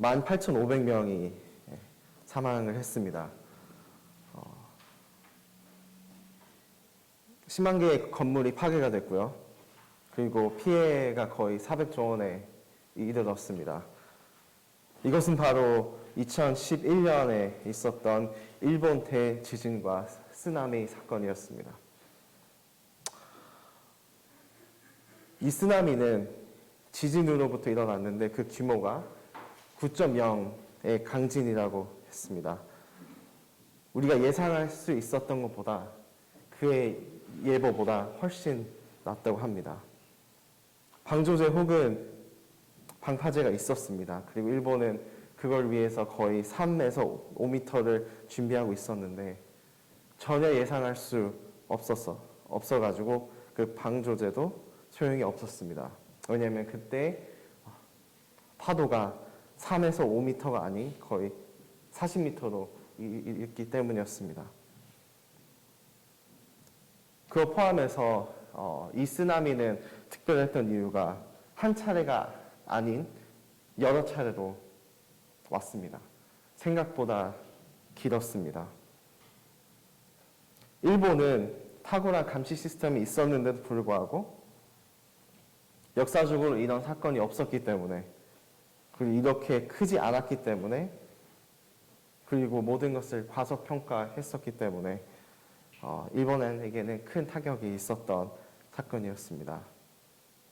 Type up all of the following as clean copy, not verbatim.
18,500명이 사망을 했습니다. 10만 개의 건물이 파괴가 됐고요. 그리고 피해가 거의 400조 원에 이르렀습니다. 이것은 바로 2011년에 있었던 일본 대지진과 쓰나미 사건이었습니다. 이 쓰나미는 지진으로부터 일어났는데 그 규모가 9.0의 강진이라고 했습니다. 우리가 예상할 수 있었던 것보다 그의 예보보다 훨씬 낫다고 합니다. 방조제 혹은 방파제가 있었습니다. 그리고 일본은 그걸 위해서 거의 3에서 5m를 준비하고 있었는데 전혀 예상할 수 없어가지고 그 방조제도 소용이 없었습니다. 왜냐하면 그때 파도가 3에서 5m가 아닌 거의 40m로 있기 때문이었습니다. 그거 포함해서 이 쓰나미는 특별했던 이유가 한 차례가 아닌 여러 차례로 왔습니다. 생각보다 길었습니다. 일본은 탁월한 감시 시스템이 있었는데도 불구하고 역사적으로 이런 사건이 없었기 때문에, 그리고 이렇게 크지 않았기 때문에, 그리고 모든 것을 과소평가했었기 때문에 일본에게는 큰 타격이 있었던 사건이었습니다.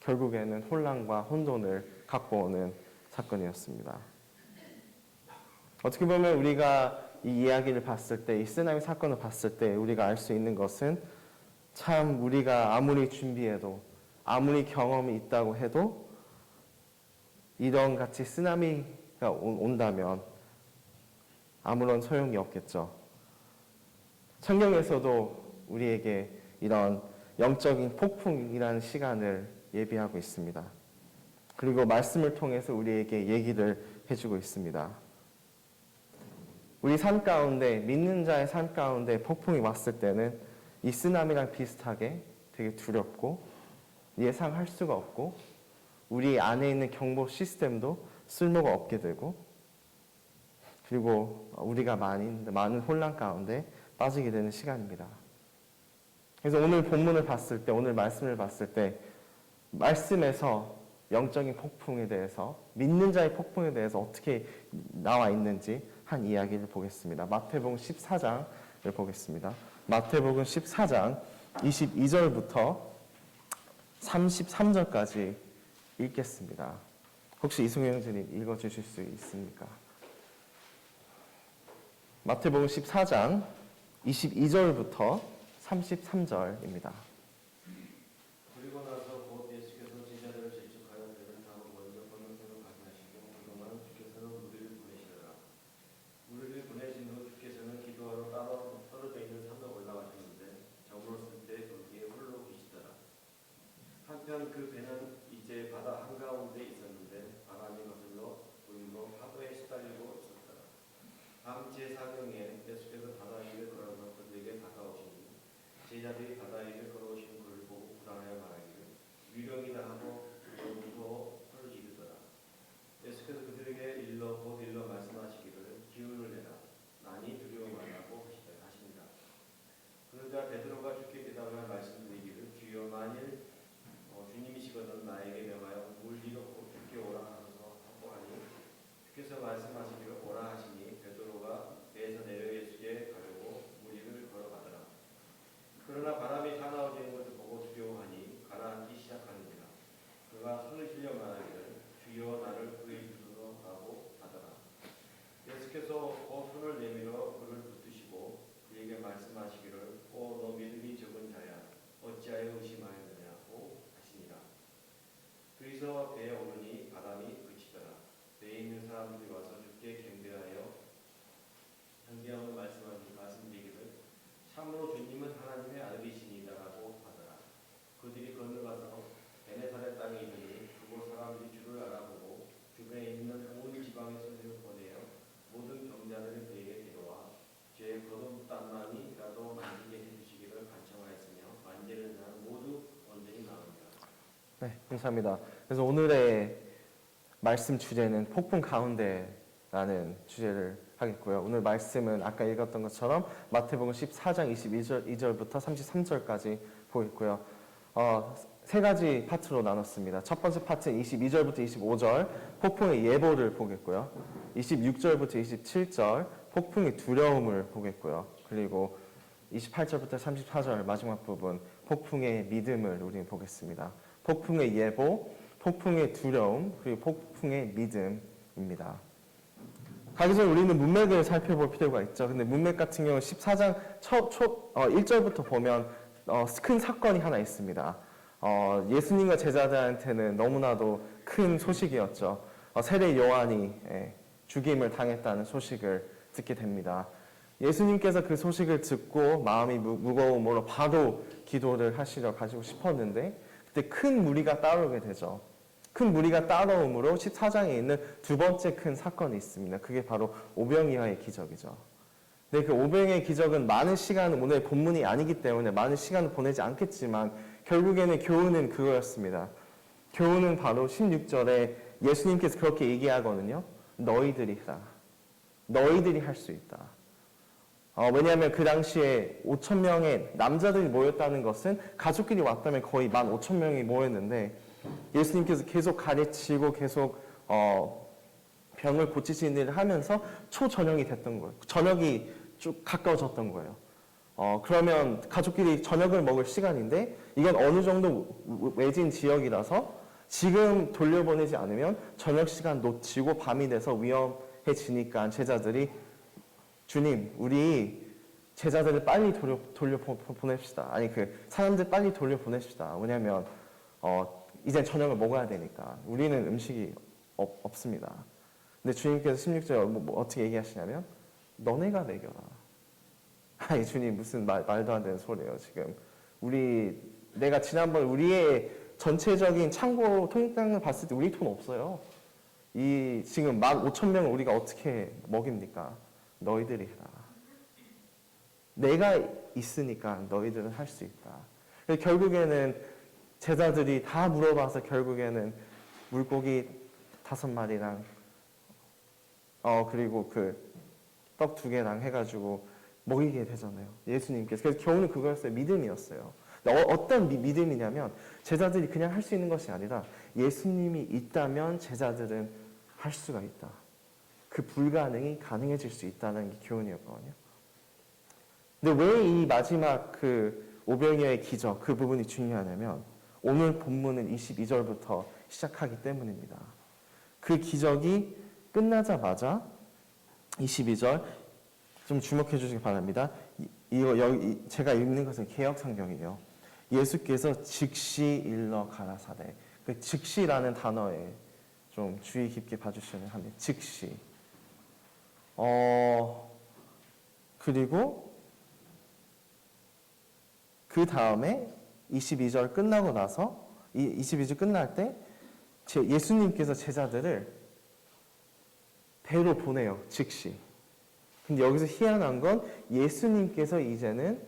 결국에는 혼란과 혼돈을 갖고 오는 사건이었습니다. 어떻게 보면 우리가 이 이야기를 봤을 때, 이 쓰나미 사건을 봤을 때 우리가 알 수 있는 것은 참 우리가 아무리 준비해도, 아무리 경험이 있다고 해도 이런 같이 쓰나미가 온다면 아무런 소용이 없겠죠. 성경에서도 우리에게 이런 영적인 폭풍이라는 시간을 예비하고 있습니다. 그리고 말씀을 통해서 우리에게 얘기를 해주고 있습니다. 우리 삶 가운데, 믿는 자의 삶 가운데 폭풍이 왔을 때는 이 쓰나미랑 비슷하게 되게 두렵고 예상할 수가 없고 우리 안에 있는 경보 시스템도 쓸모가 없게 되고, 그리고 우리가 많은 혼란 가운데 빠지게 되는 시간입니다. 그래서 오늘 본문을 봤을 때, 오늘 말씀을 봤을 때 말씀에서 영적인 폭풍에 대해서, 믿는 자의 폭풍에 대해서 어떻게 나와 있는지 한 이야기를 보겠습니다. 마태복음 14장을 보겠습니다. 마태복음 14장 22절부터 33절까지 읽겠습니다. 혹시 이승우 형제님 읽어주실 수 있습니까? 마태복음 14장 22절부터 33절입니다. 그리고 나서 곧 예수께서 제자들을 재촉하여 배를 타고 먼저 건너편으로 가게 하시고 그동안 주께서는 무리를 보내시더라. 무리를 보내신 후 주께서는 기도하러 따로 떨어져 있는 산에 올라가셨는데 저물었을 때 거기에 홀로 계시더라. 한편 그 배는 이제 바다 한가운데 있었는데 바람이 거슬러 불고 파도에 시달리고 있었더라. 밤 제4경에 예수께서 바다 위를 걸어서 그들에게 다가오시니 제자들이 바다 위를 걸어오시는 그를 보고 불안하여 말하기를 유령이다 하고 무서워 소리를 지르더라. 예수께서 그들에게 곧 일러 말씀하시기를 기운을 내라 나니 두려워 말라고 하시니라. 그러자 베드로가 주께 대답하여 말씀드리기를 주여 만일 주님이시거든 나에게 명하여 물 위로 주께 오라 하소서 하고 하니 주께서 말씀하시기를 오라 하시니 베드로가 배에서 내려 예수께 가려고 물 위를 걸어가더라. 그러나 바람이 가나워지는 것을 보고 두려워하니 가라앉기 시작하느니라. 그가 손을 들려 말하기를 주여 나를 구해 주소서 하고 하더라. 예수께서 곧 손을 내밀어 그를 붙드시고 그에게 말씀하시기를 오 너 믿음이 적은 자야 어찌하여 의심하였느냐고 하시니라. 둘이서 배에 오르니 바람이 그치더라. 배에 있는 사람들이 와서 주께 경배하며 말씀드리기를 참으로 주님은 하나님의 아들이시니다라고 하더라. 그들이 건너가서 베네사렛 땅에 이르니 그곳 사람들이 주를 알아보고 주변에 있는 온 지방에서 그를 보내어 모든 병자들을 그에게 데려와 죄의 거듭단만이라도 만지게 해주시기를 간청하였으며 만지는 자는 모두 온전히 나으니라. 네, 감사합니다. 그래서 오늘의 말씀 주제는 폭풍 가운데라는 주제를 하겠고요. 오늘 말씀은 아까 읽었던 것처럼 마태복음 14장 22절부터 33절까지 보겠고요. 세 가지 파트로 나눴습니다. 첫 번째 파트는 22절부터 25절 폭풍의 예보를 보겠고요. 26절부터 27절 폭풍의 두려움을 보겠고요. 그리고 28절부터 34절 마지막 부분 폭풍의 믿음을 우리는 보겠습니다. 폭풍의 예보, 폭풍의 두려움, 그리고 폭풍의 믿음입니다. 가기 전에 우리는 문맥을 살펴볼 필요가 있죠. 근데 문맥 같은 경우는 14장 1절부터 보면 큰 사건이 하나 있습니다. 예수님과 제자들한테는 너무나도 큰 소식이었죠. 세례 요한이 죽임을 당했다는 소식을 듣게 됩니다. 예수님께서 그 소식을 듣고 마음이 무거움으로 바로 기도를 하시려 가지고 싶었는데 그때 큰 무리가 따라오게 되죠. 큰 무리가 따라오므로 14장에 있는 두 번째 큰 사건이 있습니다. 그게 바로 오병이어의 기적이죠. 근데 그 오병이어의 기적은 많은 시간을 오늘 본문이 아니기 때문에 많은 시간을 보내지 않겠지만 결국에는 교훈은 그거였습니다. 교훈은 바로 16절에 예수님께서 그렇게 얘기하거든요. 너희들이 해라. 너희들이 할 수 있다. 왜냐하면 그 당시에 5,000명의 남자들이 모였다는 것은 가족끼리 왔다면 거의 15,000명이 모였는데 예수님께서 계속 가르치고 계속 병을 고치시는 일을 하면서 초저녁이 됐던 거예요. 저녁이 쭉 가까워졌던 거예요. 그러면 가족끼리 저녁을 먹을 시간인데 이건 어느 정도 외진 지역이라서 지금 돌려보내지 않으면 저녁 시간 놓치고 밤이 돼서 위험해지니까 제자들이 주님, 우리 제자들을 빨리 돌려보냅시다. 아니, 사람들 빨리 돌려보냅시다. 왜냐면, 이제 저녁을 먹어야 되니까. 우리는 음식이 없습니다. 근데 주님께서 16절에 어떻게 얘기하시냐면, 너네가 먹여라. 아니, 주님, 무슨 말도 안 되는 소리예요, 지금. 내가 지난번 우리의 전체적인 창고 통장을 봤을 때 우리 돈 없어요. 지금 15,000명을 우리가 어떻게 먹입니까? 너희들이 해라. 내가 있으니까 너희들은 할 수 있다. 결국에는 제자들이 다 물어봐서 결국에는 물고기 5마리랑 그리고 떡 2개랑 해가지고 먹이게 되잖아요. 예수님께서. 그래서 교훈은 그거였어요. 믿음이었어요. 어떤 믿음이냐면 제자들이 그냥 할 수 있는 것이 아니라 예수님이 있다면 제자들은 할 수가 있다. 그 불가능이 가능해질 수 있다는 게 교훈이었거든요. 근데 왜 이 마지막 오병이어의 기적 그 부분이 중요하냐면 오늘 본문은 22절부터 시작하기 때문입니다. 그 기적이 끝나자마자 22절 좀 주목해 주시기 바랍니다. 제가 읽는 것은 개역 성경이에요. 예수께서 즉시 일러 가라사대. 그 즉시라는 단어에 좀 주의 깊게 봐주시면 합니다. 즉시. 그리고 그 다음에 22절 끝나고 나서 22절 끝날 때 예수님께서 제자들을 배로 보내요. 즉시. 근데 여기서 희한한 건 예수님께서 이제는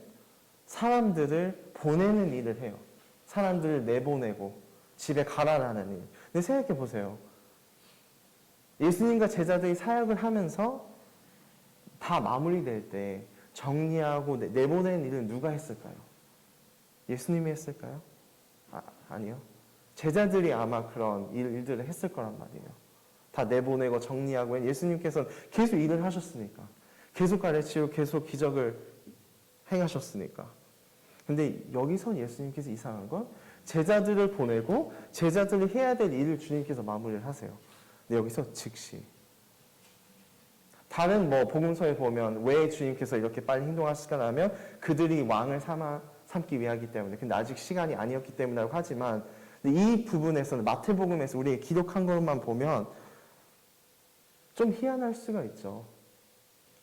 사람들을 보내는 일을 해요. 사람들을 내보내고 집에 가라라는 일. 근데 생각해 보세요. 예수님과 제자들이 사역을 하면서 다 마무리될 때 정리하고 내보내는 일은 누가 했을까요? 예수님이 했을까요? 아니요. 제자들이 아마 그런 일들을 했을 거란 말이에요. 다 내보내고 정리하고 예수님께서는 계속 일을 하셨으니까. 계속 가르치고 계속 기적을 행하셨으니까. 근데 여기서 예수님께서 이상한 건 제자들을 보내고 제자들이 해야 될 일을 주님께서 마무리를 하세요. 근데 여기서 즉시. 다른 복음서에 보면 왜 주님께서 이렇게 빨리 행동하실까 하면 그들이 왕을 삼기 위하기 때문에. 근데 아직 시간이 아니었기 때문이라고 하지만 이 부분에서는 마태복음에서 우리가 기록한 것만 보면 좀 희한할 수가 있죠.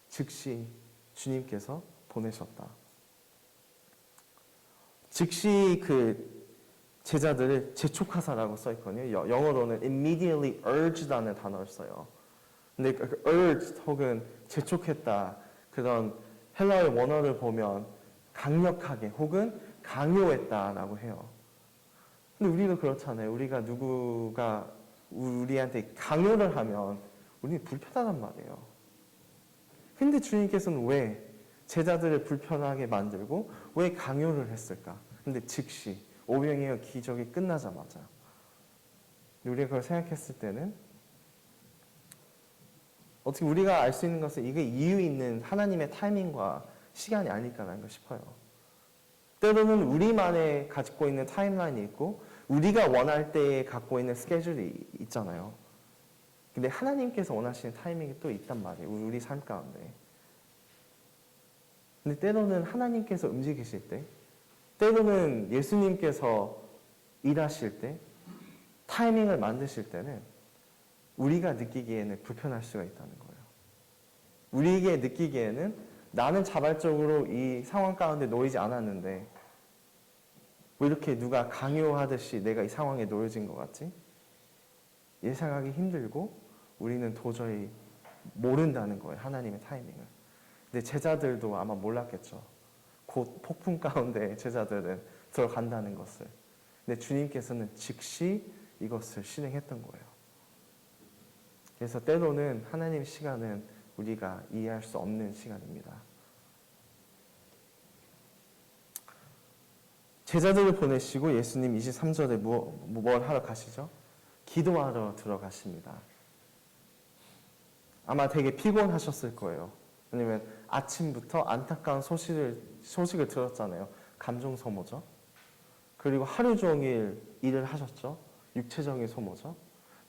즉시 주님께서 보내셨다. 즉시 제자들을 재촉하사라고 써있거든요. 영어로는 immediately urged라는 단어를 써요. 근데 urged 혹은 재촉했다 그런 헬라어의 원어를 보면 강력하게 혹은 강요했다라고 해요. 근데 우리도 그렇잖아요. 우리가 누구가 우리한테 강요를 하면 우리는 불편하단 말이에요. 근데 주님께서는 왜 제자들을 불편하게 만들고 왜 강요를 했을까? 근데 즉시 오병이어 기적이 끝나자마자 우리가 그걸 생각했을 때는 어떻게 우리가 알 수 있는 것은 이게 이유 있는 하나님의 타이밍과 시간이 아닐까라는 걸 싶어요. 때로는 우리만의 가지고 있는 타임라인이 있고 우리가 원할 때에 갖고 있는 스케줄이 있잖아요. 근데 하나님께서 원하시는 타이밍이 또 있단 말이에요. 우리 삶 가운데. 근데 때로는 하나님께서 움직이실 때, 때로는 예수님께서 일하실 때, 타이밍을 만드실 때는 우리가 느끼기에는 불편할 수가 있다는 거예요. 우리에게 느끼기에는 나는 자발적으로 이 상황 가운데 놓이지 않았는데 왜 이렇게 누가 강요하듯이 내가 이 상황에 놓여진 것 같지? 예상하기 힘들고 우리는 도저히 모른다는 거예요. 하나님의 타이밍을. 근데 제자들도 아마 몰랐겠죠. 곧 폭풍 가운데 제자들은 들어간다는 것을. 근데 주님께서는 즉시 이것을 실행했던 거예요. 그래서 때로는 하나님의 시간은 우리가 이해할 수 없는 시간입니다. 제자들을 보내시고 예수님 23절에 뭘 하러 가시죠? 기도하러 들어가십니다. 아마 되게 피곤하셨을 거예요. 왜냐면 아침부터 안타까운 소식을 들었잖아요. 감정 소모죠. 그리고 하루 종일 일을 하셨죠. 육체적인 소모죠.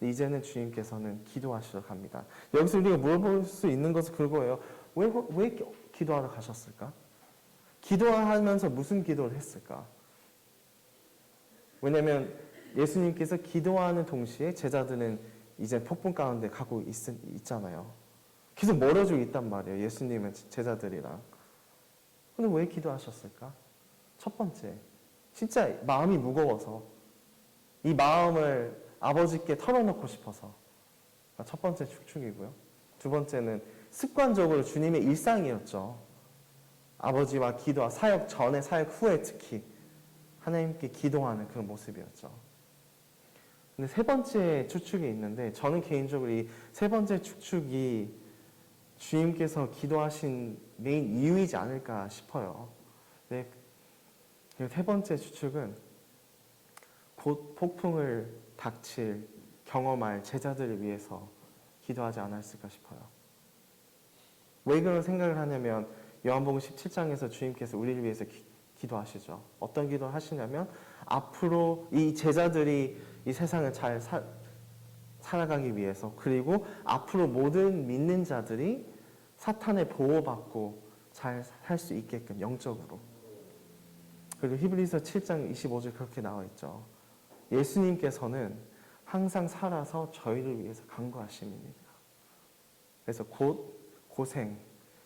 이제는 주님께서는 기도하시러 갑니다. 여기서 우리가 물어볼 수 있는 것은 그거예요. 왜 기도하러 가셨을까? 기도하면서 무슨 기도를 했을까? 왜냐하면 예수님께서 기도하는 동시에 제자들은 이제 폭풍 가운데 가고 있잖아요. 계속 멀어지고 있단 말이에요. 예수님은 제자들이랑. 근데 왜 기도하셨을까? 첫 번째, 진짜 마음이 무거워서 이 마음을 아버지께 털어놓고 싶어서 첫 번째 축축이고요. 두 번째는 습관적으로 주님의 일상이었죠. 아버지와 기도와 사역 전에 사역 후에 특히 하나님께 기도하는 그런 모습이었죠. 근데 세 번째 추측이 있는데 저는 개인적으로 이 세 번째 추측이 주님께서 기도하신 메인 이유이지 않을까 싶어요. 네. 세 번째 추측은 곧 폭풍을 닥칠 경험할 제자들을 위해서 기도하지 않았을까 싶어요. 왜 그런 생각을 하냐면 요한복음 17장에서 주님께서 우리를 위해서 기도하시죠. 어떤 기도를 하시냐면 앞으로 이 제자들이 이 세상을 잘 살아가기 위해서 그리고 앞으로 모든 믿는 자들이 사탄의 보호받고 잘 살 수 있게끔 영적으로. 그리고 히브리서 7장 25절 그렇게 나와 있죠. 예수님께서는 항상 살아서 저희를 위해서 간구하심입니다. 그래서 고생,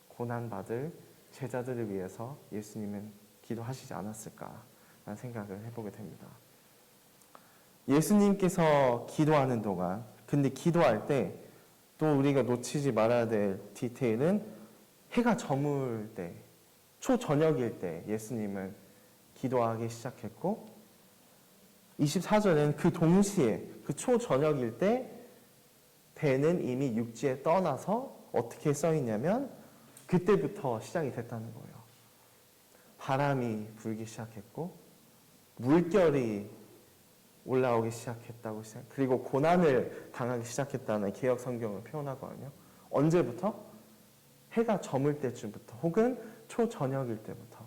고난받을 제자들을 위해서 예수님은 기도하시지 않았을까라는 생각을 해보게 됩니다. 예수님께서 기도하는 동안, 근데 기도할 때 또 우리가 놓치지 말아야 될 디테일은 해가 저물 때, 초저녁일 때 예수님은 기도하기 시작했고 24절에는 그 동시에 그 초저녁일 때 배는 이미 육지에 떠나서 어떻게 써 있냐면 그때부터 시작이 됐다는 거예요. 바람이 불기 시작했고 물결이 올라오기 시작했다고 그리고 고난을 당하기 시작했다는 개역 성경을 표현하거든요. 언제부터? 해가 저물 때쯤부터 혹은 초저녁일 때부터.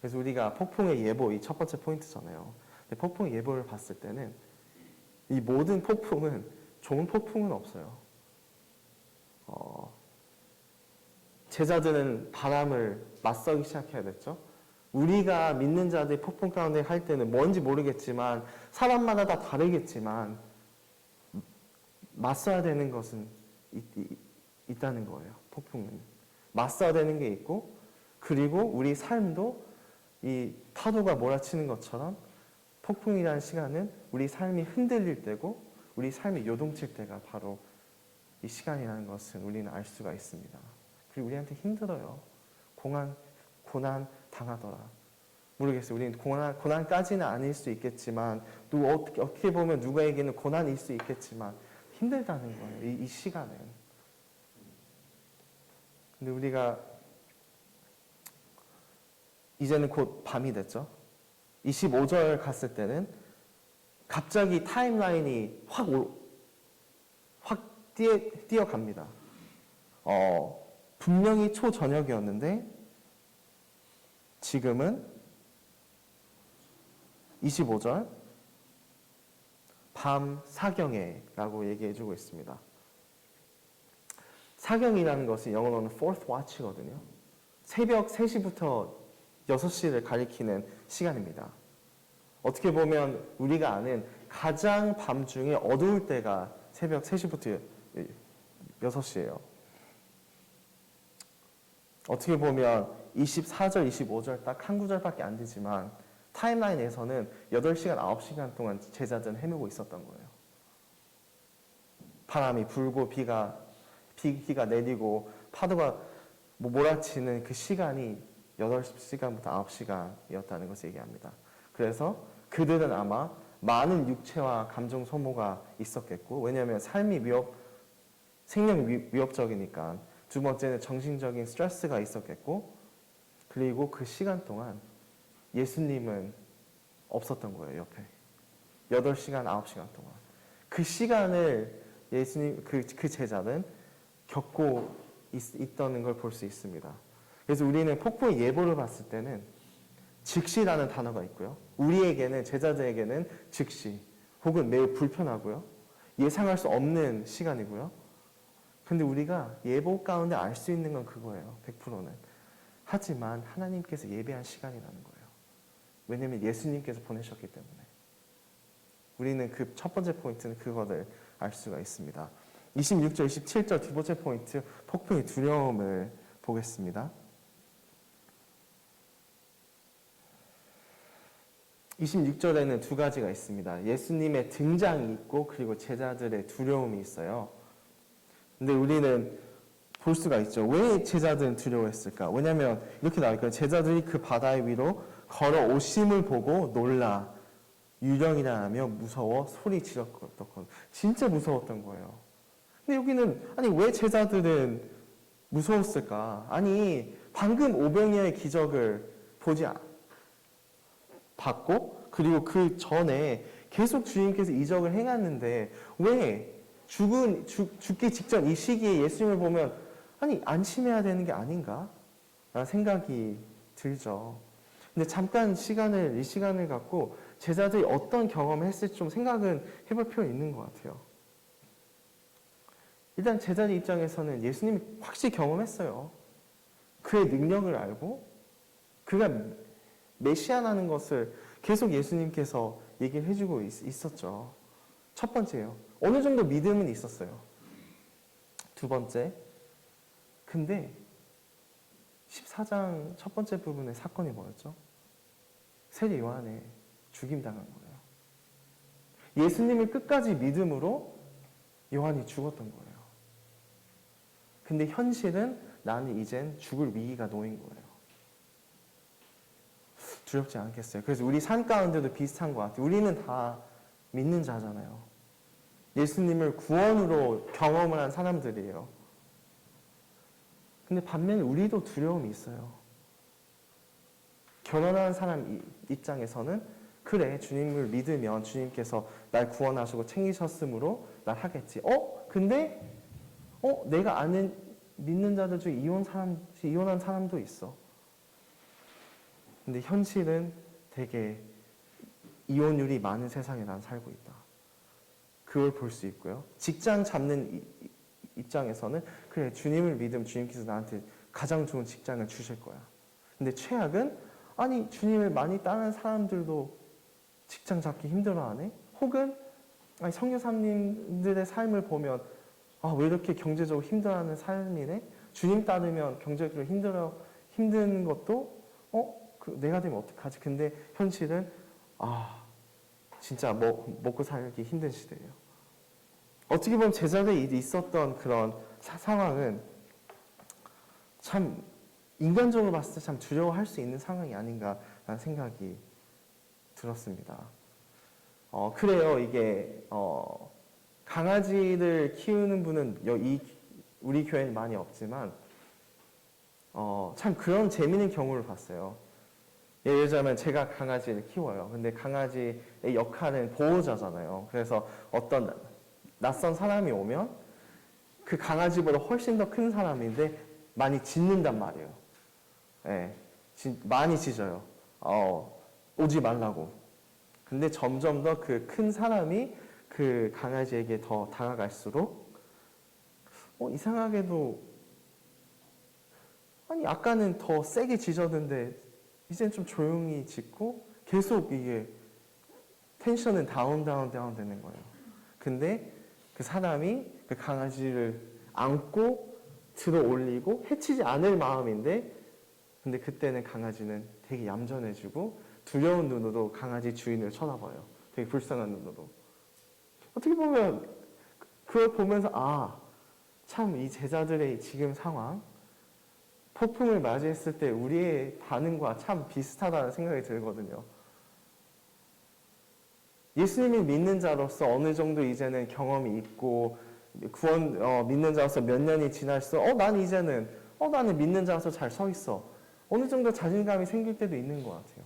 그래서 우리가 폭풍의 예보, 이 첫 번째 포인트잖아요. 근데 폭풍의 예보를 봤을 때는 이 모든 폭풍은 좋은 폭풍은 없어요. 제자들은 바람을 맞서기 시작해야 됐죠. 우리가 믿는 자들이 폭풍 가운데 할 때는 뭔지 모르겠지만 사람마다 다 다르겠지만 맞서야 되는 것은 있다는 거예요. 폭풍은. 맞서야 되는 게 있고 그리고 우리 삶도 이 파도가 몰아치는 것처럼 폭풍이라는 시간은 우리 삶이 흔들릴 때고 우리 삶이 요동칠 때가 바로 이 시간이라는 것을 우리는 알 수가 있습니다. 그리고 우리한테 힘들어요. 고난 당하더라. 모르겠어요. 우리는 고난까지는 아닐 수 있겠지만 또 어떻게 보면 누구에게는 고난일 수 있겠지만 힘들다는 거예요. 이 시간은. 근데 우리가 이제는 곧 밤이 됐죠. 25절 갔을 때는 갑자기 타임라인이 확 뛰어갑니다. 분명히 초저녁이었는데 지금은 25절 밤 사경에라고 얘기해주고 있습니다. 사경이라는 것이 영어로는 fourth watch거든요. 새벽 3시부터 6시를 가리키는 시간입니다. 어떻게 보면 우리가 아는 가장 밤중에 어두울 때가 새벽 3시부터 6시예요. 어떻게 보면 24절, 25절 딱 한 구절밖에 안 되지만 타임라인에서는 8시간, 9시간 동안 제자들은 헤매고 있었던 거예요. 바람이 불고 비가 내리고 파도가 몰아치는 그 시간이 8시간부터 9시간이었다는 것을 얘기합니다. 그래서 그들은 아마 많은 육체와 감정 소모가 있었겠고, 왜냐하면 생명이 위협적이니까. 두 번째는 정신적인 스트레스가 있었겠고, 그리고 그 시간 동안 예수님은 없었던 거예요, 옆에. 8시간, 9시간 동안. 그 시간을 예수님, 그 제자는 겪고 있다는 걸 볼 수 있습니다. 그래서 우리는 폭풍의 예보를 봤을 때는 즉시라는 단어가 있고요. 우리에게는, 제자들에게는 즉시, 혹은 매우 불편하고요. 예상할 수 없는 시간이고요. 근데 우리가 예보 가운데 알 수 있는 건 그거예요. 100%는. 하지만 하나님께서 예배한 시간이라는 거예요. 왜냐하면 예수님께서 보내셨기 때문에. 우리는 그 첫 번째 포인트는 그거를 알 수가 있습니다. 26절, 27절 두 번째 포인트, 폭풍의 두려움을 보겠습니다. 26절에는 두 가지가 있습니다. 예수님의 등장이 있고 그리고 제자들의 두려움이 있어요. 근데 우리는 볼 수가 있죠. 왜 제자들은 두려워했을까? 왜냐하면 이렇게 나와있거든요. 제자들이 그 바다 위로 걸어오심을 보고 놀라 유령이라 하며 무서워 소리 지르었던. 진짜 무서웠던 거예요. 근데 여기는 아니 왜 제자들은 무서웠을까? 아니 방금 오병이어의 기적을 봤고 그리고 그 전에 계속 주님께서 이적을 행했는데 왜 죽기 직전 이 시기에 예수님을 보면 아니 안심해야 되는 게 아닌가? 라는 생각이 들죠. 근데 잠깐 이 시간을 갖고 제자들이 어떤 경험을 했을지 좀 생각은 해볼 필요 있는 것 같아요. 일단 제자들 입장에서는 예수님이 확실히 경험했어요. 그의 능력을 알고 그가 메시아라는 것을 계속 예수님께서 얘기를 해주고 있었죠. 첫 번째요. 어느 정도 믿음은 있었어요. 두 번째. 근데 14장 첫 번째 부분의 사건이 뭐였죠? 세례 요한의 죽임당한 거예요. 예수님을 끝까지 믿음으로 요한이 죽었던 거예요. 근데 현실은 나는 이젠 죽을 위기가 놓인 거예요. 두렵지 않겠어요? 그래서 우리 삶 가운데도 비슷한 것 같아요. 우리는 다 믿는 자잖아요. 예수님을 구원으로 경험을 한 사람들이에요. 근데 반면에 우리도 두려움이 있어요. 결혼한 사람 입장에서는 그래 주님을 믿으면 주님께서 날 구원하시고 챙기셨으므로 날 하겠지. 근데 내가 아는 믿는 자들 중에 이혼한 사람도 있어. 근데 현실은 되게 이혼율이 많은 세상에 난 살고 있다. 그걸 볼 수 있고요. 직장 잡는 입장에서는 그래 주님을 믿으면 주님께서 나한테 가장 좋은 직장을 주실 거야. 근데 최악은 아니 주님을 많이 따르는 사람들도 직장 잡기 힘들어하네. 혹은 아니 선교사님들의 삶을 보면 왜 이렇게 경제적으로 힘들어하는 삶이네. 주님 따르면 경제적으로 힘든 것도 내가 되면 어떡하지? 근데 현실은 진짜 먹고 살기 힘든 시대예요. 어떻게 보면 제자들이 있었던 그런 상황은 참 인간적으로 봤을 때 참 두려워할 수 있는 상황이 아닌가 생각이 들었습니다. 그래요. 이게 강아지를 키우는 분은 우리 교회는 많이 없지만 참 그런 재미있는 경우를 봤어요. 예를 들자면 제가 강아지를 키워요. 근데 강아지의 역할은 보호자잖아요. 그래서 어떤 낯선 사람이 오면 그 강아지보다 훨씬 더 큰 사람인데 많이 짖는단 말이에요. 예, 많이 짖어요. 오지 말라고. 근데 점점 더 그 큰 사람이 그 강아지에게 더 다가갈수록 이상하게도 아니 아까는 더 세게 짖었는데 이젠 좀 조용히 짖고 계속 이게 텐션은 다운 되는 거예요. 근데 그 사람이 그 강아지를 안고 들어 올리고 해치지 않을 마음인데 근데 그때는 강아지는 되게 얌전해지고 두려운 눈으로 강아지 주인을 쳐다봐요. 되게 불쌍한 눈으로. 어떻게 보면 그걸 보면서 참 이 제자들의 지금 상황 폭풍을 맞이했을 때 우리의 반응과 참 비슷하다는 생각이 들거든요. 예수님을 믿는 자로서 어느 정도 이제는 경험이 있고 구원 믿는 자로서 몇 년이 지날수록 나는 믿는 자로서 잘 서 있어. 어느 정도 자신감이 생길 때도 있는 것 같아요.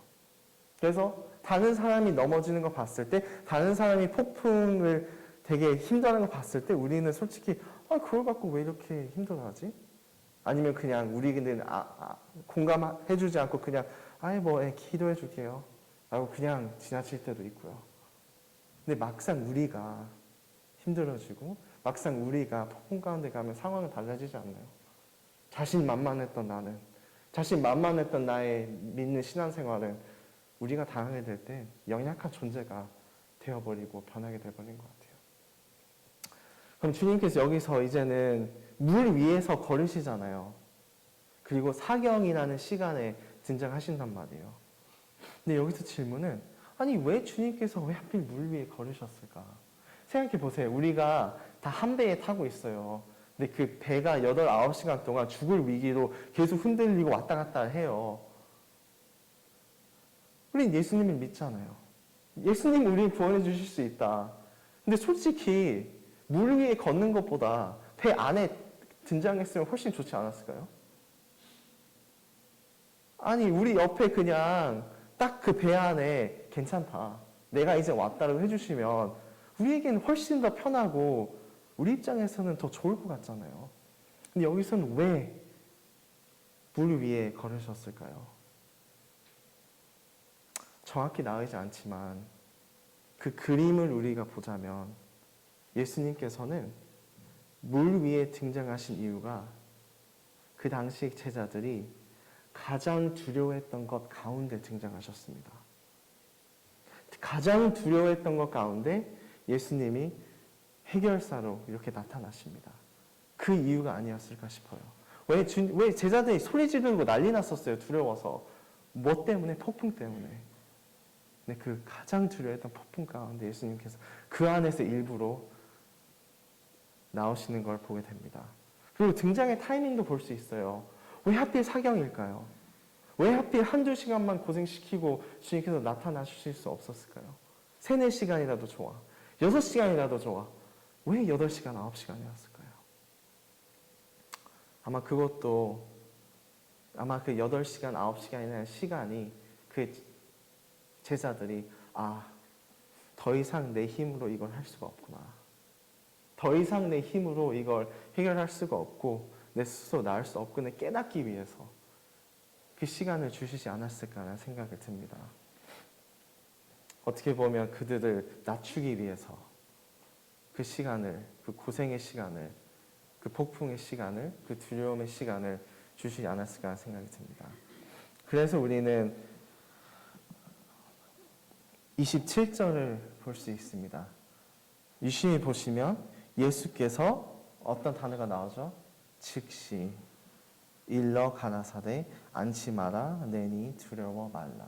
그래서 다른 사람이 넘어지는 거 봤을 때 다른 사람이 폭풍을 되게 힘들어하는 거 봤을 때 우리는 솔직히 그걸 갖고 왜 이렇게 힘들어하지? 아니면 그냥 우리는 공감해주지 않고 그냥 기도해 줄게요 라고 그냥 지나칠 때도 있고요. 근데 막상 우리가 힘들어지고 막상 우리가 폭풍 가운데 가면 상황은 달라지지 않나요? 자신만만했던 나의 믿는 신앙생활은 우리가 당하게 될 때 연약한 존재가 되어버리고 변하게 되어버린 것 같아요. 그럼 주님께서 여기서 이제는 물 위에서 걸으시잖아요. 그리고 사경이라는 시간에 등장하신단 말이에요. 근데 여기서 질문은 왜 주님께서 왜 하필 물 위에 걸으셨을까? 생각해 보세요. 우리가 다 한 배에 타고 있어요. 근데 그 배가 8, 9시간 동안 죽을 위기로 계속 흔들리고 왔다 갔다 해요. 우린 예수님을 믿잖아요. 예수님 우리 구원해 주실 수 있다. 근데 솔직히 물 위에 걷는 것보다 배 안에 등장했으면 훨씬 좋지 않았을까요? 우리 옆에 그냥 딱 그 배 안에 괜찮다. 내가 이제 왔다고 해주시면 우리에게는 훨씬 더 편하고 우리 입장에서는 더 좋을 것 같잖아요. 근데 여기서는 왜 물 위에 걸으셨을까요? 정확히 나오지 않지만 그 그림을 우리가 보자면 예수님께서는 물 위에 등장하신 이유가 그 당시 제자들이 가장 두려워했던 것 가운데 등장하셨습니다. 가장 두려워했던 것 가운데 예수님이 해결사로 이렇게 나타나십니다. 그 이유가 아니었을까 싶어요. 왜 제자들이 소리 지르고 난리 났었어요. 두려워서. 뭐 때문에? 폭풍 때문에. 근데 그 가장 두려워했던 폭풍 가운데 예수님께서 그 안에서 일부러 나오시는 걸 보게 됩니다. 그리고 등장의 타이밍도 볼 수 있어요. 왜 하필 사경일까요? 왜 하필 한두 시간만 고생시키고 주님께서 나타나실 수 없었을까요? 3, 4시간이라도 좋아. 6시간이라도 좋아. 왜 8시간, 9시간이었을까요? 아마 그 8시간, 9시간이라는 시간이 그 제자들이 더 이상 내 힘으로 이걸 할 수가 없구나. 더 이상 내 힘으로 이걸 해결할 수가 없고 내 스스로 나을 수 없구나 깨닫기 위해서 그 시간을 주시지 않았을까라는 생각이 듭니다. 어떻게 보면 그들을 낮추기 위해서 그 시간을, 그 고생의 시간을, 그 폭풍의 시간을, 그 두려움의 시간을 주시지 않았을까 생각이 듭니다. 그래서 우리는 27절을 볼 수 있습니다. 유심히 보시면 예수께서 어떤 단어가 나오죠? 즉시 일러 가라사대 앉지 마라 내니 두려워 말라.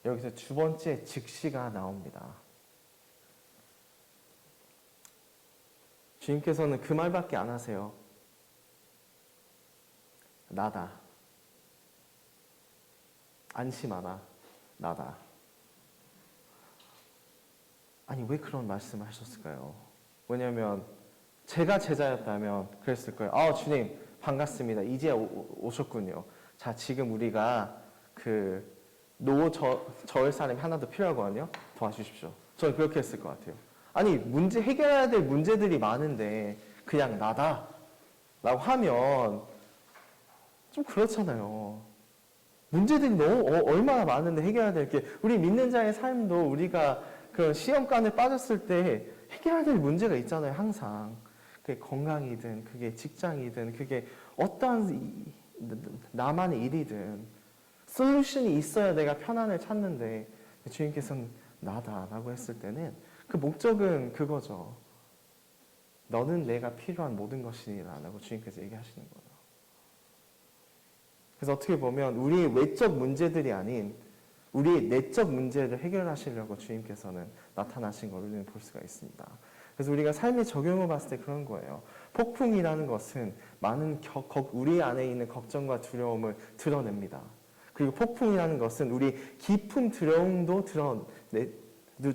여기서 두 번째 즉시가 나옵니다. 주님께서는 그 말밖에 안 하세요. 나다. 안심하라. 나다. 아니 왜 그런 말씀을 하셨을까요? 왜냐하면 제가 제자였다면 그랬을 거예요. 주님 반갑습니다. 이제 오셨군요. 자 지금 우리가 저을 사람이 하나 더 필요하거든요. 도와주십시오. 저는 그렇게 했을 것 같아요. 아니 해결해야 될 문제들이 많은데 그냥 나다 라고 하면 좀 그렇잖아요. 문제들이 너무 얼마나 많은데 해결해야 될 게, 우리 믿는 자의 삶도 우리가 그런 시험관에 빠졌을 때 해결해야 될 문제가 있잖아요. 항상 그게 건강이든 그게 직장이든 그게 어떠한 나만의 일이든 솔루션이 있어야 내가 편안을 찾는데, 주님께서는 나다라고 했을 때는 그 목적은 그거죠. 너는 내가 필요한 모든 것이니라 라고 주님께서 얘기하시는 거예요. 그래서 어떻게 보면 우리의 외적 문제들이 아닌 우리의 내적 문제를 해결하시려고 주님께서는 나타나신 걸 우리는 볼 수가 있습니다. 그래서 우리가 삶의 적용을 봤을 때 그런 거예요. 폭풍이라는 것은 많은 우리 안에 있는 걱정과 두려움을 드러냅니다. 그리고 폭풍이라는 것은 우리 깊은 두려움도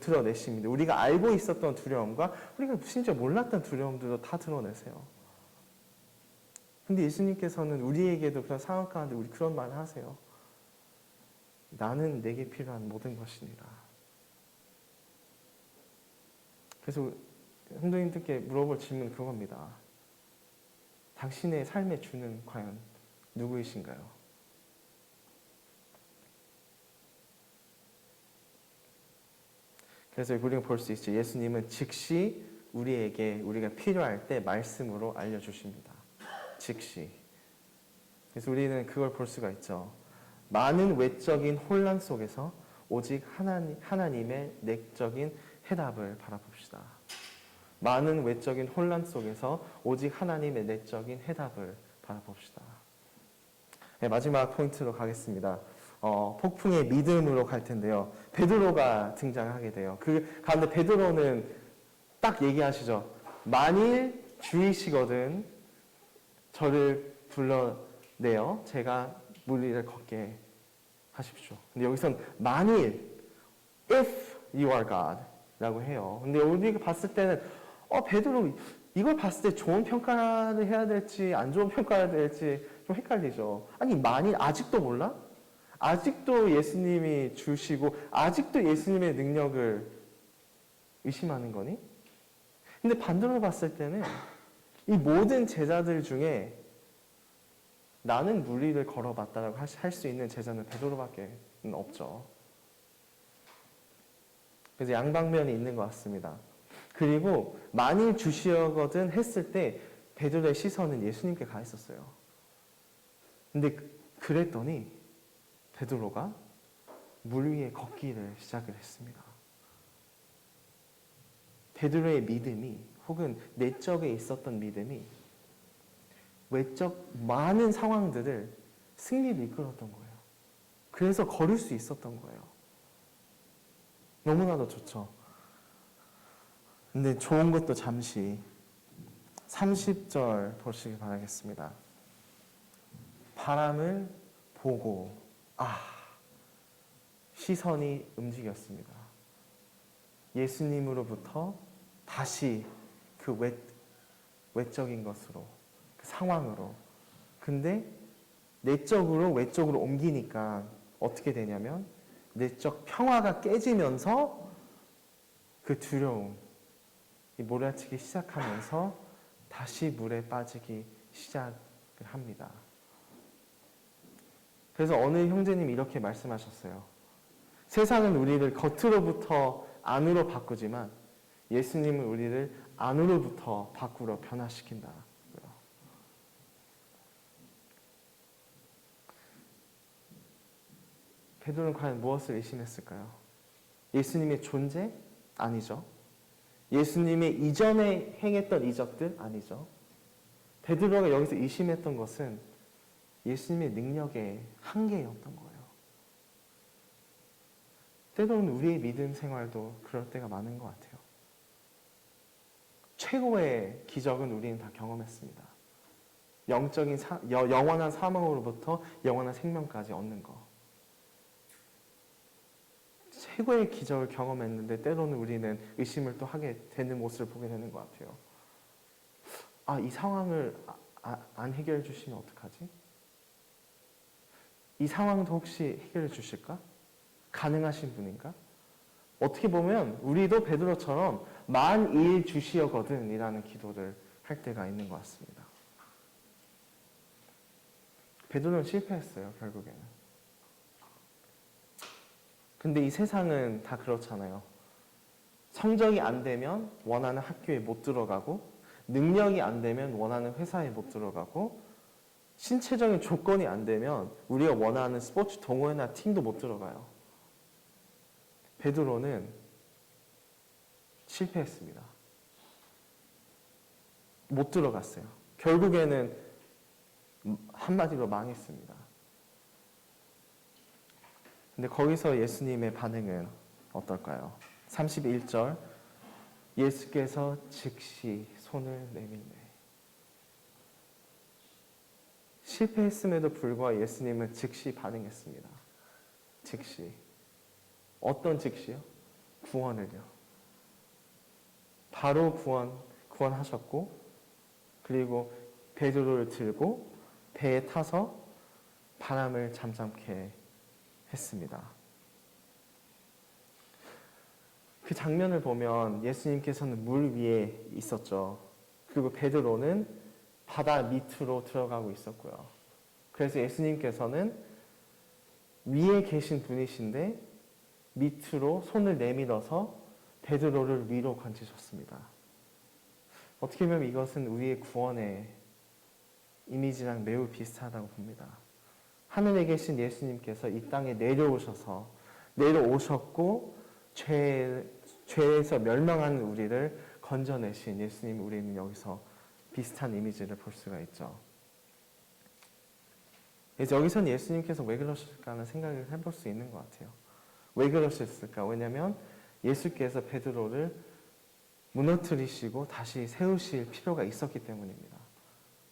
드러내십니다. 우리가 알고 있었던 두려움과 우리가 심지어 몰랐던 두려움들도 다 드러내세요. 근데 예수님께서는 우리에게도 그런 상황 가운데 우리 그런 말을 하세요. 나는 내게 필요한 모든 것이니라. 그래서 성도님들께 물어볼 질문은 그겁니다. 당신의 삶의 주는 과연 누구이신가요? 그래서 우리가 볼 수 있죠. 예수님은 즉시 우리에게 우리가 필요할 때 말씀으로 알려주십니다. 즉시. 그래서 우리는 그걸 볼 수가 있죠. 많은 외적인 혼란 속에서 오직 하나님의 내적인 해답을 바라봅시다. 많은 외적인 혼란 속에서 오직 하나님의 내적인 해답을 바라봅시다. 네, 마지막 포인트로 가겠습니다. 폭풍의 믿음으로 갈 텐데요. 베드로가 등장하게 돼요. 그 가운데 베드로는 딱 얘기하시죠. 만일 주이시거든 저를 불러내어 제가 물 위를 걷게 하십시오. 근데 여기선 만일 if you are God 라고 해요. 근데 우리가 봤을 때는 베드로 이걸 봤을 때 좋은 평가를 해야 될지 안 좋은 평가를 해야 될지 좀 헷갈리죠. 아니 만일 아직도 몰라? 아직도 예수님이 주시고 아직도 예수님의 능력을 의심하는 거니? 근데 반대로 봤을 때는 이 모든 제자들 중에 나는 물 위를 걸어봤다라고 할 수 있는 제자는 베드로밖에 없죠. 그래서 양방면이 있는 것 같습니다. 그리고 만일 주시거든 했을 때 베드로의 시선은 예수님께 가 있었어요. 근데 그랬더니 베드로가 물 위에 걷기를 시작을 했습니다. 베드로의 믿음이 혹은 내적에 있었던 믿음이 외적 많은 상황들을 승리를 이끌었던 거예요. 그래서 걸을 수 있었던 거예요. 너무나도 좋죠. 근데 좋은 것도 잠시 30절 보시기 바라겠습니다. 바람을 보고 시선이 움직였습니다. 예수님으로부터 다시 그 외적인 것으로 그 상황으로. 근데 내적으로 외적으로 옮기니까 어떻게 되냐면 내적 평화가 깨지면서 그 두려움 이 몰아치기 시작하면서 다시 물에 빠지기 시작을 합니다. 그래서 어느 형제님이 이렇게 말씀하셨어요. 세상은 우리를 겉으로부터 안으로 바꾸지만 예수님은 우리를 안으로부터 밖으로 변화시킨다. 베드로는 과연 무엇을 의심했을까요? 예수님의 존재? 아니죠. 예수님의 이전에 행했던 이적들? 아니죠. 베드로가 여기서 의심했던 것은 예수님의 능력의 한계였던 거예요. 때로는 우리의 믿음 생활도 그럴 때가 많은 것 같아요. 최고의 기적은 우리는 다 경험했습니다. 영원한 사망으로부터 영원한 생명까지 얻는 거. 최고의 기적을 경험했는데 때로는 우리는 의심을 또 하게 되는 모습을 보게 되는 것 같아요. 이 상황을 안 해결해 주시면 어떡하지? 이 상황도 혹시 해결해 주실까? 가능하신 분인가? 어떻게 보면 우리도 베드로처럼 만일 주시어거든 이라는 기도를 할 때가 있는 것 같습니다. 베드로는 실패했어요, 결국에는. 근데 이 세상은 다 그렇잖아요. 성적이 안 되면 원하는 학교에 못 들어가고, 능력이 안 되면 원하는 회사에 못 들어가고, 신체적인 조건이 안 되면 우리가 원하는 스포츠 동호회나 팀도 못 들어가요. 베드로는 실패했습니다. 못 들어갔어요. 결국에는 한마디로 망했습니다. 근데 거기서 예수님의 반응은 어떨까요? 31절, 예수께서 즉시 손을 내밀네. 실패했음에도 불구하고 예수님은 즉시 반응했습니다. 즉시. 어떤 즉시요? 구원을요. 바로 구원하셨고, 그리고 베드로를 들고 배에 타서 바람을 잠잠케 했습니다. 그 장면을 보면 예수님께서는 물 위에 있었죠. 그리고 베드로는 바다 밑으로 들어가고 있었고요. 그래서 예수님께서는 위에 계신 분이신데 밑으로 손을 내밀어서 베드로를 위로 건지셨습니다. 어떻게 보면 이것은 우리의 구원의 이미지랑 매우 비슷하다고 봅니다. 하늘에 계신 예수님께서 이 땅에 내려오셨고 죄에서 멸망하는 우리를 건져내신 예수님, 우리는 여기서 비슷한 이미지를 볼 수가 있죠. 그래서 여기서는 예수님께서 왜 그러실까 하는 생각을 해볼 수 있는 것 같아요. 왜 그러셨을까? 왜냐하면 예수께서 베드로를 무너뜨리시고 다시 세우실 필요가 있었기 때문입니다.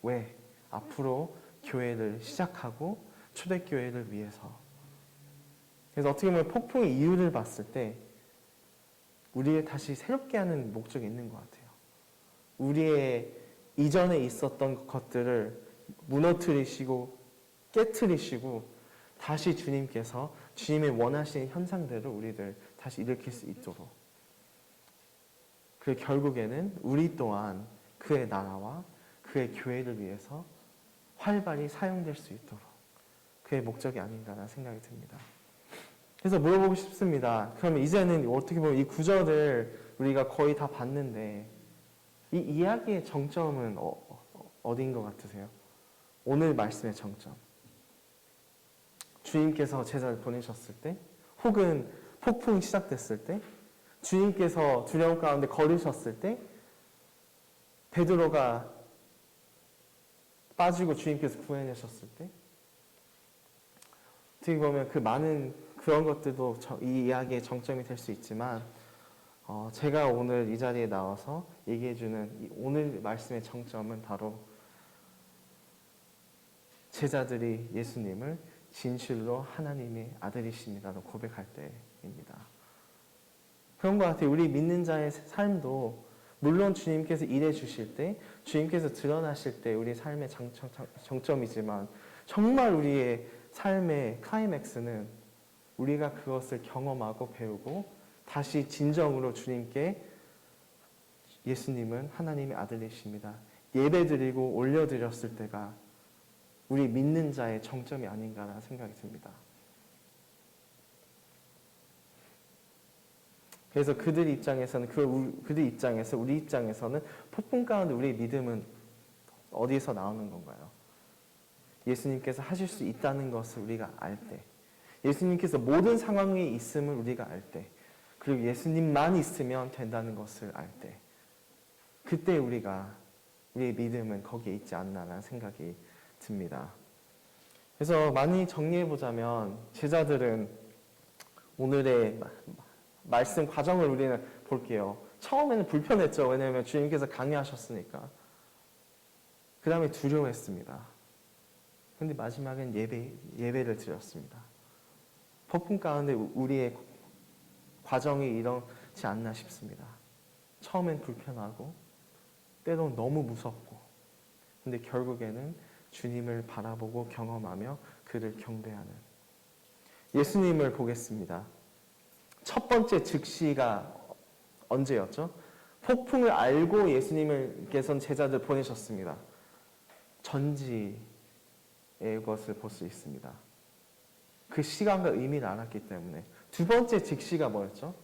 왜? 앞으로 교회를 시작하고 초대교회를 위해서. 그래서 어떻게 보면 폭풍의 이유를 봤을 때 우리를 다시 새롭게 하는 목적이 있는 것 같아요. 우리의 이전에 있었던 것들을 무너뜨리시고 깨트리시고 다시 주님께서 주님의 원하시는 현상대로 우리들 다시 일으킬 수 있도록, 그 결국에는 우리 또한 그의 나라와 그의 교회를 위해서 활발히 사용될 수 있도록 그의 목적이 아닌가라는 생각이 듭니다. 그래서 물어보고 싶습니다. 그러면 이제는 어떻게 보면 이 구절을 우리가 거의 다 봤는데 이 이야기의 정점은 어디인 것 같으세요? 오늘 말씀의 정점. 주님께서 제자를 보내셨을 때, 혹은 폭풍이 시작됐을 때, 주님께서 두려움 가운데 걸으셨을 때, 베드로가 빠지고 주님께서 구해내셨을 때, 어떻게 보면 그 많은 그런 것들도 이 이야기의 정점이 될 수 있지만, 제가 오늘 이 자리에 나와서 얘기해주는 오늘 말씀의 정점은 바로 제자들이 예수님을 진실로 하나님의 아들이십니다로 고백할 때입니다. 그런 것 같아요. 우리 믿는 자의 삶도 물론 주님께서 일해 주실 때, 주님께서 드러나실 때 우리 삶의 정점이지만 정말 우리의 삶의 클라이맥스는 우리가 그것을 경험하고 배우고 다시 진정으로 주님께 예수님은 하나님의 아들이십니다. 예배드리고 올려드렸을 때가 우리 믿는 자의 정점이 아닌가라는 생각이 듭니다. 그래서 그들 입장에서는 우리 입장에서는 폭풍 가운데 우리의 믿음은 어디에서 나오는 건가요? 예수님께서 하실 수 있다는 것을 우리가 알 때, 예수님께서 모든 상황에 있음을 우리가 알 때, 그리고 예수님만 있으면 된다는 것을 알 때, 그때 우리의 믿음은 거기에 있지 않나라는 생각이 듭니다. 그래서 많이 정리해보자면 제자들은 오늘의 말씀 과정을 우리는 볼게요. 처음에는 불편했죠. 왜냐하면 주님께서 강요하셨으니까. 그 다음에 두려워했습니다. 그런데 마지막엔 예배를 드렸습니다. 폭풍 가운데 우리의 과정이 이렇지 않나 싶습니다. 처음엔 불편하고 때론 너무 무섭고 근데 결국에는 주님을 바라보고 경험하며 그를 경배하는 예수님을 보겠습니다. 첫 번째 즉시가 언제였죠? 폭풍을 알고 예수님께서는 제자들 보내셨습니다. 전지의 것을 볼 수 있습니다. 그 시간과 의미를 알았기 때문에. 두 번째 즉시가 뭐였죠?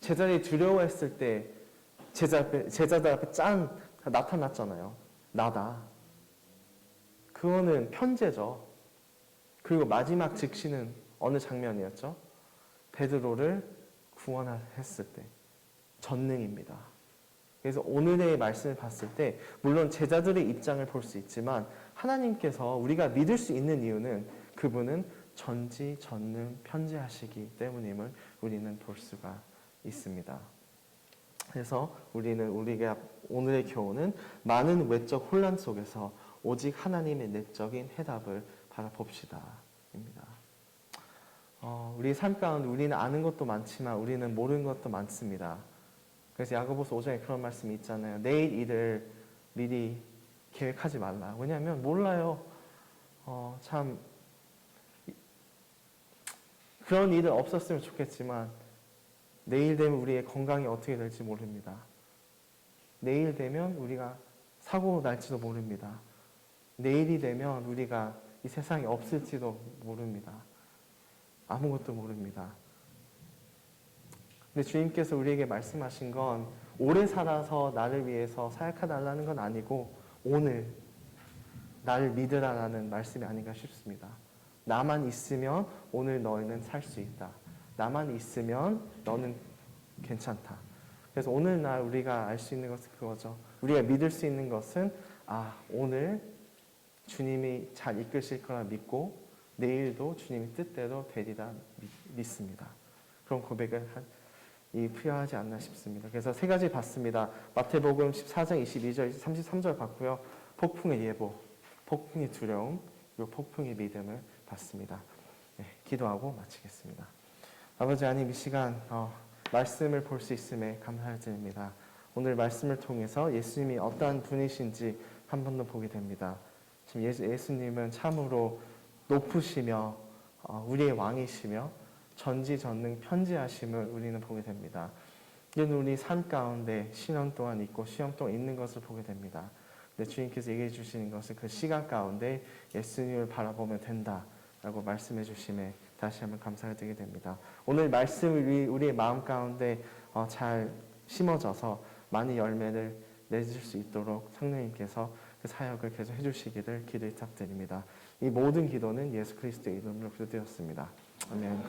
제자들이 두려워했을 때 제자들 앞에 짠 나타났잖아요. 나다. 그거는 편제죠. 그리고 마지막 즉시는 어느 장면이었죠? 베드로를 구원했을 때 전능입니다. 그래서 오늘의 말씀을 봤을 때 물론 제자들의 입장을 볼 수 있지만 하나님께서 우리가 믿을 수 있는 이유는 그분은 전지 전능 편재하시기 때문임을 우리는 볼 수가 있습니다. 그래서 우리가 오늘의 교훈은 많은 외적 혼란 속에서 오직 하나님의 내적인 해답을 바라봅시다입니다. 우리 삶 가운데 우리는 아는 것도 많지만 우리는 모르는 것도 많습니다. 그래서 야고보서 5장에 그런 말씀이 있잖아요. 내일 일을 미리 계획하지 말라. 왜냐하면 몰라요. 참 그런 일은 없었으면 좋겠지만 내일 되면 우리의 건강이 어떻게 될지 모릅니다. 내일 되면 우리가 사고 날지도 모릅니다. 내일이 되면 우리가 이 세상에 없을지도 모릅니다. 아무것도 모릅니다. 근데 주님께서 우리에게 말씀하신 건 오래 살아서 나를 위해서 사역해달라는 건 아니고 오늘 나를 믿으라라는 말씀이 아닌가 싶습니다. 나만 있으면 오늘 너희는 살 수 있다. 나만 있으면 너는 괜찮다. 그래서 오늘날 우리가 알 수 있는 것은 그거죠. 우리가 믿을 수 있는 것은 오늘 주님이 잘 이끄실 거라 믿고 내일도 주님의 뜻대로 되리라 믿습니다. 그런 고백을 필요하지 않나 싶습니다. 그래서 세 가지 봤습니다. 마태복음 14장 22절, 33절 봤고요. 폭풍의 예보, 폭풍의 두려움, 그리고 폭풍의 믿음을 봤습니다. 네, 기도하고 마치겠습니다. 아버지 하나님, 이 시간 말씀을 볼 수 있음에 감사드립니다. 오늘 말씀을 통해서 예수님이 어떠한 분이신지 한 번 더 보게 됩니다. 지금 예수님은 참으로 높으시며 우리의 왕이시며 전지전능 편지하심을 우리는 보게 됩니다. 이는 우리 삶 가운데 신앙 또한 있고 시험 또한 있는 것을 보게 됩니다. 근데 주님께서 얘기해 주시는 것은 그 시간 가운데 예수님을 바라보면 된다라고 말씀해 주심에 다시 한번 감사를 드리게 됩니다. 오늘 말씀이 우리의 마음 가운데 잘 심어져서 많은 열매를 내줄 수 있도록 성령님께서 그 사역을 계속 해주시기를 기도에 부탁드립니다. 이 모든 기도는 예수 그리스도의 이름으로 기도되었습니다. 아멘.